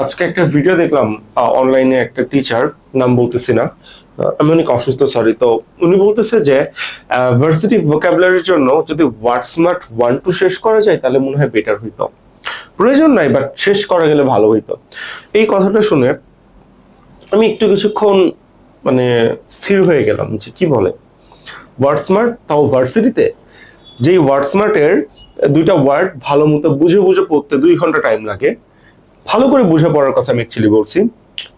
আজকে একটা ভিডিও দেখলাম অনলাইনে, একটা টিচার, নাম বলতেছি না, আমি অনেক অসুস্থ, সরি। তো উনি বলতেছে যে ভার্সিটি ভোকাবুলারির জন্য যদি ওয়ার্ডস্মার্ট 1-2 শেষ করা যায় তাহলে মনে হয় বেটার হইতো। প্রয়োজন নাই, বাট শেষ করা গেলে ভালো হইতো। এই কথাটা শুনে আমি একটু কিছুক্ষণ মানে স্থির হয়ে গেলাম যে কি বলে ওয়ার্ডস্মার্ট, তাও ভার্সিটিতে। যেই ওয়ার্ডস্মার্টের দুইটা ওয়ার্ড ভালো মতো বুঝে বুঝে পড়তে 2 ঘন্টা টাইম লাগে, ভালো করে বুঝে পড়ার কথা আমি অ্যাকচুয়ালি বলছি,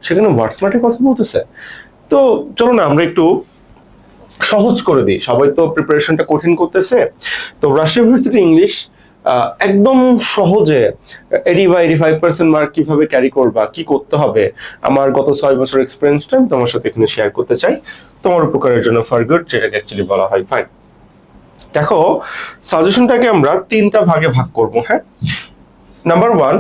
সেখানে ওয়ার্ডস্মার্টের কথা বলতেছে। তো চলো না আমরা একটু সহজ করে দিই, সবাই তো প্রিপারেশনটা কঠিন করতেছে। তো রাজশাহী ইউনিভার্সিটি ইংলিশ একদম সহজে 80 বা 85% মার্ক কিভাবে ক্যারি করবা, কি করতে হবে, আমার গত 6 বছর এক্সপিরিয়েন্সটা আমি তোমার সাথে এখানে শেয়ার করতে চাই, তোমার উপকারের জন্য, ফর গুড, যেটাকে অ্যাকচুয়ালি বলা হয়। ফাইন, দেখো, সাজেশনটাকে আমরা 3টা ভাগে ভাগ করব। হ্যাঁ, নাম্বার 1,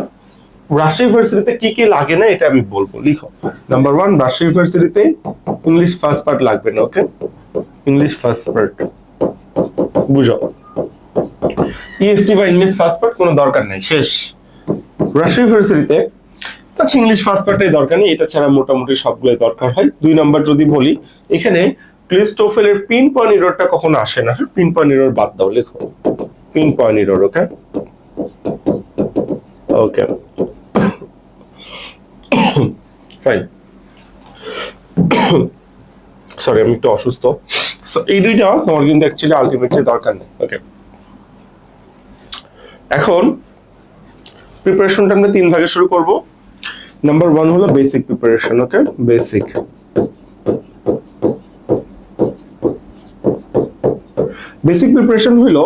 রাজশাহী ইউনিভার্সিটিতে কি কি লাগে না এটা আমি বলবো, লিখো। নাম্বার 1, রাজশাহী ইউনিভার্সিটিতে ইংলিশ ফার্স্ট পার্ট লাগবে না। ওকে, ইংলিশ ফার্স্ট পার্ট বুঝো। ইএফটি বা ইংলিশ ফার্স্ট পার্ট কোনো দরকার নাই, শেষ। রাজশাহী ইউনিভার্সিটিতে আচ্ছা ইংলিশ ফার্স্ট পার্টটাই দরকার নেই, এটা ছাড়া মোটামুটি সবগুলোই দরকার হয়। 2 নাম্বার যদি বলি, এখানে ক্লিস্টোফেলের পিন পয়েন্ট এররটা কখনো আসে না। পিন পয়েন্ট এরর বাদ দাও, লেখো পিন পয়েন্ট এরর। ওকে ওকে ফাইন, সরি আমি একটু অসুস্থ। এই দুইটা তোমার কিন্তু অ্যাকচুয়ালি আলটিমেটলি দরকার নেই। ওকে, এখন প্রিপারেশনটা আমরা 3 ভাগে শুরু করব। নাম্বার 1 হলো বেসিক প্রিপারেশন। ওকে, বেসিক। বেসিক প্রিপারেশন হলো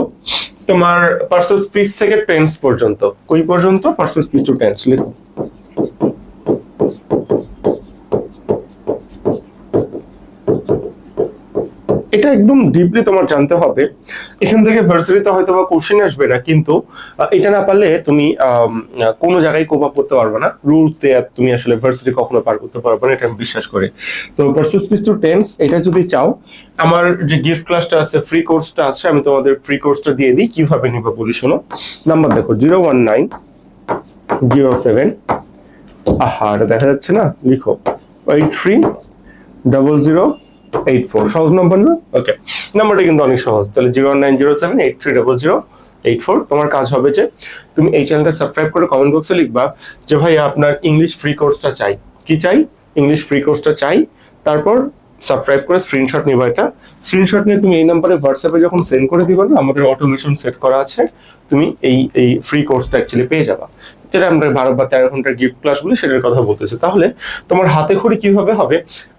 তোমার পার্সেল স্পিচ থেকে টেন্স পর্যন্ত। কই পর্যন্ত? পার্সেল স্পিচ টু টেন্স, লিখো। এটা একদম ডিপলি তোমার জানতে হবে। এখান থেকে ভার্সিটিতে হয়তো বা কোশ্চেন আসবে না, কিন্তু এটা না পারলে তুমি কোনো জায়গায় কোপ আপ করতে পারবে না। রুলস দিয়ে তুমি আসলে ভার্সিটি কখনো পার করতে পারবে না, এটা আমি বিশ্বাস করি। তো ভার্সিটি স্পিচ টু টেন্স এটা যদি চাও, আমার যে গিফট ক্লাসটা আছে, ফ্রি কোর্সটা আছে, আমি তোমাদের ফ্রি কোর্সটা দিয়ে দিই। কিভাবে নিবা বলি, শোনো। নাম্বার দেখো, 01907, আহা এটা দেখা যাচ্ছে না, লিখো 830084। সহজ নাম্বার না? ওকে, নাম্বারটা কিন্তু অনেক সহজ। তাহলে 09078300884। তোমার কাজ হবে যে তুমি এই চ্যানেলটা সাবস্ক্রাইব করে কমেন্ট বক্সে লিখবা যে ভাই আপনার ইংলিশ ফ্রি কোর্সটা চাই। কি চাই? ইংলিশ ফ্রি কোর্সটা চাই। তারপর সাবস্ক্রাইব করে স্ক্রিনশট নিবা। এটা স্ক্রিনশট নিয়ে তুমি এই নাম্বারে হোয়াটসঅ্যাপে যখন সেন্ড করে দিবা না, আমাদের অটোমেশন সেট করা আছে, তুমি এই এই ফ্রি কোর্সটা অ্যাকচুয়ালি পেয়ে যাবা। যেটা আমরা 12 বা 13 ঘন্টার গিফট ক্লাস বলি, সেটার কথা বলতেছি। তাহলে তোমার হাতে খড়ি কিভাবে হবে?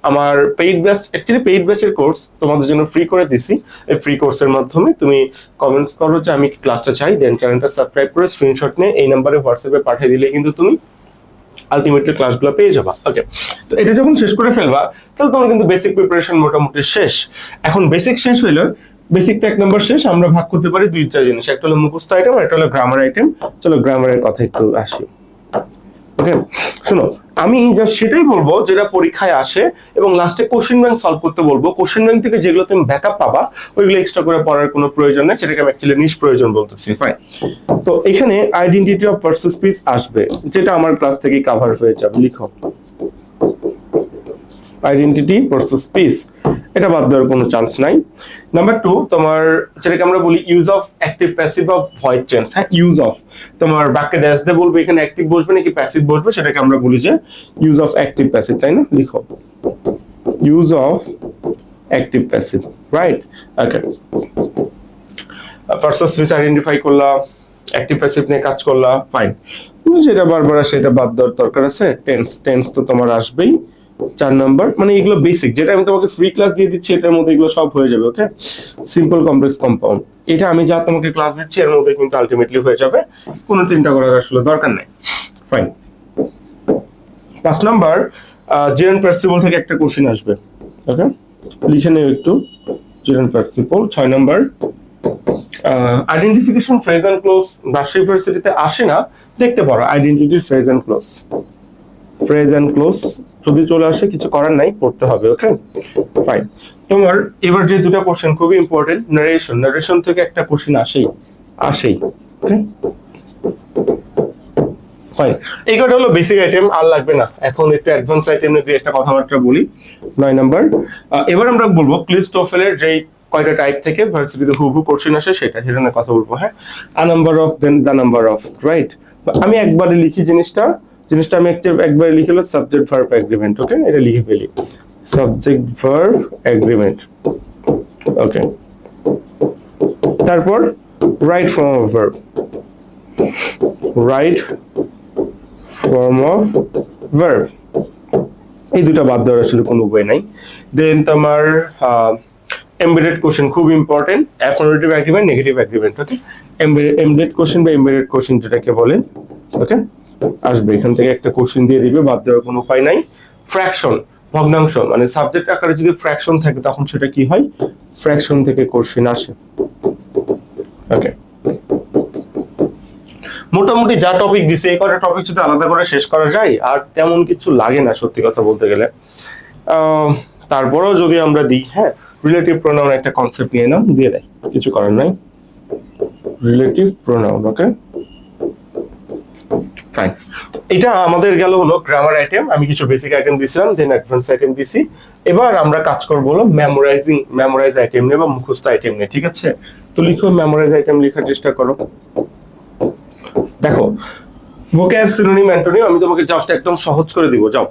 আমার পেইড ব্যাচ, অ্যাকচুয়ালি পেইড ব্যাচের কোর্স তোমাদের জন্য ফ্রি করে দিছি। এই ফ্রি কোর্সের মাধ্যমে তুমি কমেন্টস করো যে আমি ক্লাসটা চাই, দেন চ্যানেলটা সাবস্ক্রাইব করে স্ক্রিনশট নিয়ে এই নাম্বারে হোয়াটসঅ্যাপে পাঠিয়ে দিলে কিন্তু তুমি আলটিমেটলি ক্লাসগুলো পেয়ে যাবা। ওকে, তো এটা যখন শেষ করে ফেলবা, তাহলে তোমার কিন্তু বেসিক প্রিপারেশন মোটামুটি শেষ। এখন বেসিক শেষ হইলো, বেসিকটা 1 নম্বর শেষ। আমরা ভাগ করতে পারি 2টা জিনিস, একটা হলো মুখস্থ আইটেম, আর একটা হলো গ্রামার আইটেম। চলো গ্রামারের কথা একটু আসি। ওকে, শোনো, আমি জাস্ট সেটাই বলবো যেটা পরীক্ষায় আসে, এবং লাস্টে কোশ্চেন ব্যাংক সলভ করতে বলবো। কোশ্চেন ব্যাংক থেকে যেগুলো তুমি ব্যাকআপ পাবা, ওইগুলো এক্সট্রা করে পড়ার কোনো প্রয়োজন নেই, সেটাকে আমি অ্যাকচুয়ালি নিষ্প্রয়োজন বলতেছি। ফাইন, তো এখানে আইডেন্টিটি অফ পার্সন স্পিচ আসবে, যেটা আমার ক্লাস থেকে কভার হয়ে যাবে। লিখো আইডেন্টিটি ভার্সেস স্পিচ, এটা বাদ দেওয়ার কোনো চান্স নাই। নাম্বার 2, তোমার যেটাকে আমরা বলি use of active passive of voice change. হ্যাঁ, ইউজ অফ, তোমার বাক্যে ড্যাশ দিয়ে বলবে এখানে অ্যাক্টিভ বসবে নাকি প্যাসিভ বসবে, সেটাকে আমরা বলি যে ইউজ অফ অ্যাক্টিভ প্যাসিভ, তাই না? লিখো use of active passive. Right, okay. Versus speech identify করলা, অ্যাক্টিভ প্যাসিভ নিয়ে কাজ করলা, ফাইন। যেটা বারবার সেটা বাদ দেওয়ার দরকার আছে। টেন্স, টেন্স তো তোমার আসবেই 4 নাম্বার। মানে এগুলো বেসিক, যেটা আমি তোমাকে ফ্রি ক্লাস দিয়ে দিচ্ছি, এটার মধ্যে এগুলো সব হয়ে যাবে। ওকে, সিম্পল কমপ্লেক্স কম্পাউন্ড, এটা আমি যা তোমাকে ক্লাস দিচ্ছি এর মধ্যে কিন্তু আলটিমেটলি হয়ে যাবে, কোনো চিন্তা করার আসলে দরকার নাই। ফাইন, 5 নাম্বার, জেরেন পার্সিপল থেকে একটা কোশ্চেন আসবে। ওকে, লিখে নেও একটু, gerund participle. 6 number, identification phrase and clause Rajshahi ইউনিভার্সিটিতে আসে না, দেখতে পারো identity phrase and clause. Phrase and clause যদি চলে আসে, কিছু করার নাই, পড়তে হবে। Okay, fine. তোমার এবার যে দুটো কোশ্চেন খুবই ইম্পর্টেন্ট, নারেশন, নারেশন থেকে একটা কোশ্চেন আসেই আসেই। ওকে, ফাইন, এই কটা হলো বেসিক আইটেম, আর লাগবে না। এখন একটু অ্যাডভান্স আইটেম নিয়ে দুই একটা কথাবার্তা বলি। 9 নাম্বার, এবার আমরা বলবো ক্লিস্টোফেলের যে কয়টা টাইপ থেকে ভার্সিটিতে হুবহু কোশ্চেন আসে সেটা নিয়ে কথা বলবো। হ্যাঁ, a number of, then the number of, right. আমি একবারে লিখি জিনিসটা আমি একবারে লিখে হলো সাবজেক্ট ভার্ব এগ্রিমেন্ট। ওকে, এটা লিখে ফেলি, সাবজেক্ট ভার্ব এগ্রিমেন্ট। ওকে, তারপর right form of verb, right form of verb, এই দুটো বাদ দেওয়ার আসলে কোনো উপায় নাই। দেন তোমার এমবেডেড কোশ্চেন খুব important, affirmative agreement, negative agreement. Okay, embedded question বা এমবেডেড কোশ্চেন যেটাকে বলে, ওকে, আসবে এখান থেকে একটা কোশ্চেন দিয়ে দিবে, বাদ দেওয়ার কোনো উপায় নাই। ফ্র্যাকশন, ভগ্নাংশ, মানে সাবজেক্ট আকারে যদি ফ্র্যাকশন থাকে তখন সেটা কি হয়, ফ্র্যাকশন থেকে কোশ্চেন আসে। ওকে, মোটামুটি যা টপিক দিছে এই কটা টপিক যদি আলাদা করে শেষ করা যায় আর তেমন কিছু লাগে না সত্যি কথা বলতে গেলে। তারপরেও যদি আমরা দিই, হ্যাঁ, রিলেটিভ প্রোনাউন একটা কনসেপ্ট নিয়ে নাও, দিয়ে দেয়, কিছু করার নাই। Relative pronoun, okay fine. এটা আমাদের গেল হলো গ্রামার আইটেম, আমি কিছু বেসিক আইটেম দিছিলাম, দেন অ্যাডভান্স আইটেম দিছি। এবার আমরা কাজ করবো হলো মেমোরাইজ আইটেম নিয়ে বা মুখস্থ আইটেম নিয়ে, ঠিক আছে? তো লিখো, মেমোরাইজ আইটেম লেখার চেষ্টা করো। দেখো, ভোক্যাব, সিনোনিম, অ্যান্টোনিম আমি তোমাকে জাস্ট একদম সহজ করে দিব। যাও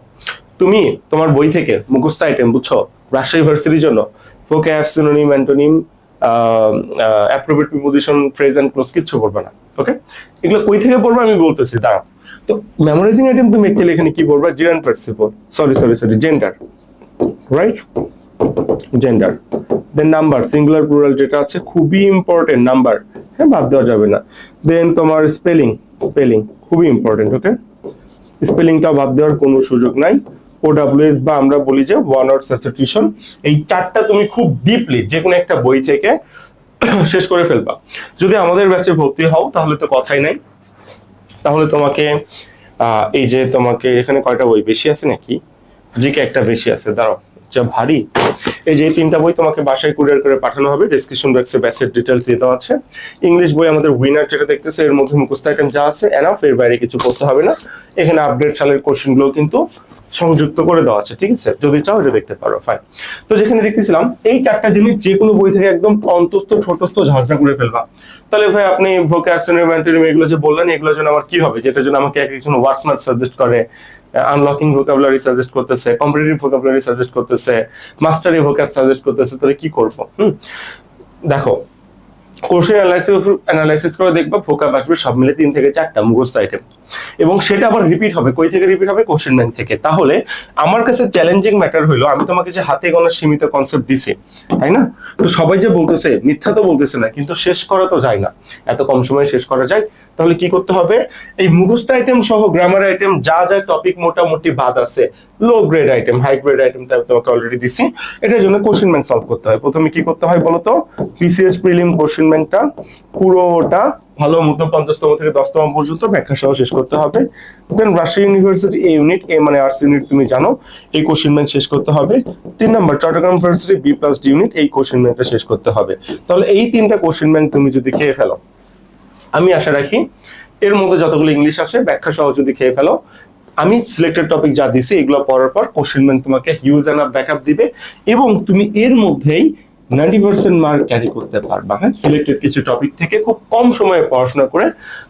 তুমি তোমার বই থেকে মুখস্থ আইটেম, বুঝছো, রাজশাহী ভার্সিটির জন্য vocab, synonym, antonym, appropriate preposition, phrase and clause কিচ্ছু পড়বে না। ওকে, এগুলো কই থেকে পড়বে আমি বলতেছি, দাঁড়াও। তো মেমোরাইজিং আইটেম তুমি অ্যাকচুয়ালি এখানে কি পড়বা, gender participle, sorry gender, right, gender. Then number, singular plural যেটা আছে খুবই ইম্পর্টেন্ট, নাম্বার, হ্যাঁ, বাদ দেওয়া যাবে না। দেন তোমার স্পেলিং খুবই ইম্পর্টেন্ট। ওকে, স্পেলিংটা বাদ দেওয়ার কোনো সুযোগ নাই। ওডব্লিউএস বা আমরা বলি যে ওয়ান ওয়ার্ড সাবস্টিটিউশন, এই চারটা তুমি খুব ডিপলি যে কোনো একটা বই থেকে শেষ করে ফেলবা। যদি আমাদের ব্যাচে ভর্তি হও তাহলে তো কথাই নাই, তাহলে তোমাকে এই যে তোমাকে এখানে কয়টা বই বেশি আছে নাকি, জিকে একটা বেশি আছে, দাঁড়াও, যা ভারী। এই যে 3টা বই তোমাকে বাসায় কুরিয়ার করে পাঠানো হবে, ডেসক্রিপশন বক্সে ব্যাচের ডিটেইলস দিয়ে দেওয়া আছে। ইংলিশ বই আমাদের উইনার যেটা দেখতেছে এর মধ্যে মুখস্থ আইটেম যা আছে এনাফ, এর বাইরে কিছু করতে হবে না। এখানে আপডেট সালের কোশ্চেনগুলো কিন্তু সংযুক্ত করে দেওয়া আছে, ঠিক আছে? যদি চাও এটা দেখতে পারো, ফাইন। তো যেখানে দেখতেছিলাম এই 4টা জিনিস যে কোনো বই থেকে একদম অন্তস্থ ছোটস্থ ঝাঁঝরা করে ফেলবা। তাহলে ভাই আপনি ভোক্যাব, সিনোনিম, অ্যান্টোনিম এগুলো যে বললেন এগুলোর জন্য আমার কি হবে, যেটার জন্য আমাকে একজন ওয়ার্ডসমার্ট সাজেস্ট করে, আনলকিং ভোকাবুলারি সাজেস্ট করতেছে, কম্পিটিটিভ ভোকাবুলারি সাজেস্ট করতেছে, মাস্টারি ভোক্যাব সাজেস্ট করতেছে, তাহলে কি করব? দেখো, কোশ্চেন অ্যানালাইসিস করে দেখবা ভোকাব আসবে সব মিলে 3 থেকে 4টা মুখস্থ আইটেম, এবং সেটা আবার রিপিট হবে। কই থেকে রিপিট হবে? কোশ্চেন ব্যাংক থেকে। তাহলে আমার কাছে চ্যালেঞ্জিং ম্যাটার হলো আমি তোমাকে যে হাতে গোনা সীমিত কনসেপ্ট দিছি, তাই না? তো সবাই যে বলতেছে, মিথ্যা তো বলতেছে না, কিন্তু শেষ করা তো যায় না, এত কম সময়ে শেষ করা যায়। তাহলে কি করতে হবে? এই মুখস্থ আইটেম সহ গ্রামার আইটেম যা যা টপিক মোটামুটি বাদ আছে, low grade item, high grade item তোমাকে অলরেডি দিছি, এটার জন্য কোশ্চেন ব্যাংক সলভ করতে হয়। প্রথমে কি করতে হয় বলতো? বিসিএস প্রিলিম কোশ্চেন ব্যাংকটা পুরোটা ভালো মতো 50তম থেকে 10তম পর্যন্ত ব্যাখ্যা সহ শেষ করতে হবে। দেন রাজশাহী ইউনিভার্সিটি এ ইউনিট, এ মানে আর্টস ইউনিট, তুমি জানো এই কোশ্চেন ব্যাংক শেষ করতে হবে। 3 নম্বর চট্টগ্রাম ইউনিভার্সিটি বি+ডি ইউনিট, এই কোশ্চেন ব্যাংকটা শেষ করতে হবে। তাহলে এই 3টা কোশ্চেন ব্যাংক তুমি যদি খেয়ে ফেলো, আমি আশা রাখি এর মধ্যে যতগুলো ইংলিশ আসে ব্যাখ্যা সহ যদি খেয়ে ফেলো, আমি সিলেক্টেড টপিক যা দিছি এগুলো পড়ার পর কোশ্চেন ব্যাংক তোমাকে হিউজ এনাফ ব্যাকআপ দিবে, এবং তুমি এর মধ্যেই 90% মার্ক ক্যারি করতে পারবা। হ্যাঁ, সিলেক্টেড কিছু টপিক থেকে খুব কম সময়ে পড়াশোনা করে,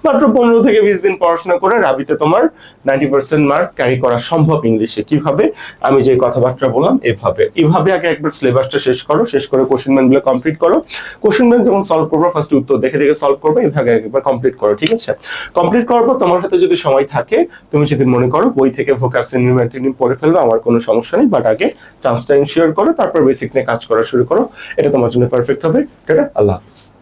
মাত্র 15 থেকে 20 দিন পড়াশোনা করে রাবিতে তোমার 90% মার্ক ক্যারি করা সম্ভব ইংলিশে। কিভাবে? আমি যে কথাবার্তা বললাম এভাবে আগে একবার সিলেবাসটা শেষ করো, শেষ করে কোশ্চেন ব্যাংকগুলো কমপ্লিট করো। কোশ্চেন ব্যাংক যখন সলভ করবো ফার্স্ট উত্তর দেখে দেখে সলভ করবে, এভাবে একবার কমপ্লিট করো, ঠিক আছে? কমপ্লিট করার পর তোমার হাতে যদি সময় থাকে, তুমি যদি মনে করো বই থেকে ভোক্যাব, সিনোনিম, অ্যান্টোনিম পড়ে ফেলবে, আমার কোনো সমস্যা নেই, বাট আগে চান্সটা ইনশিওর করো, তারপর বেসিক নিয়ে কাজ করা শুরু করো, এটা তোমার জন্য পারফেক্ট হবে। টাটা, আল্লাহ হাফেজ।